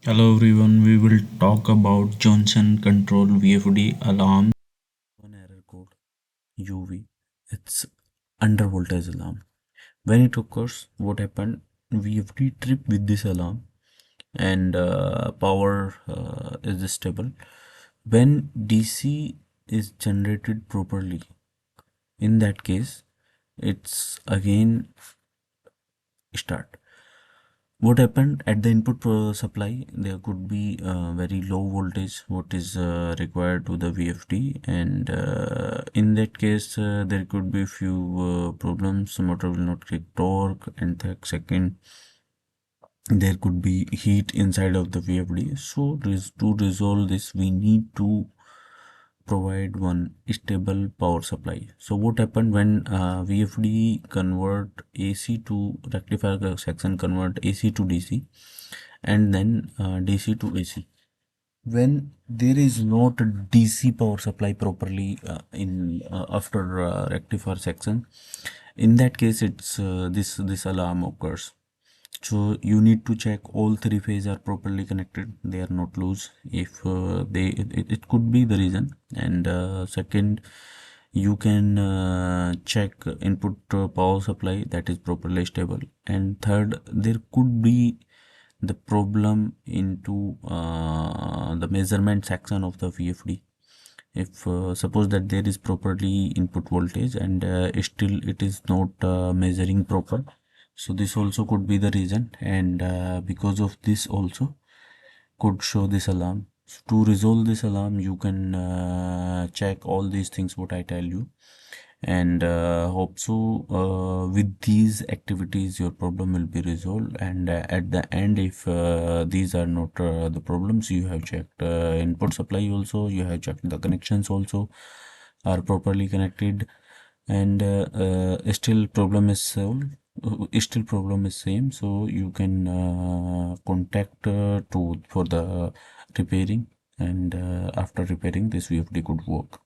Hello everyone, we will talk about Johnson control VFD alarm. One error code UV. It's under voltage alarm. When it occurs, what happened? VFD trip with this alarm and power is stable. When DC is generated properly, in that case, it's again start. What happened at the input supply? There could be very low voltage what is required to the VFD, and in that case there could be few problems. Motor will not get torque, and second there could be heat inside of the VFD. So to resolve this we need to provide one stable power supply. So what happened when VFD convert AC to rectifier section convert AC to DC, and then DC to AC. When there is not a DC power supply properly in after rectifier section, in that case it's this alarm occurs. So you need to check all three phases are properly connected, they are not loose. If it could be the reason. And second, you can check input power supply that is properly stable. And third, there could be the problem into the measurement section of the VFD. If suppose that there is properly input voltage and still it is not measuring proper, so this also could be the reason, and because of this also could show this alarm. So to resolve this alarm you can check all these things what I tell you, and hope so with these activities your problem will be resolved. And at the end, if these are not the problems, you have checked input supply also, you have checked the connections also are properly connected, and still problem is solved, still problem is same, so you can contact to for the repairing, and after repairing this VFD could work.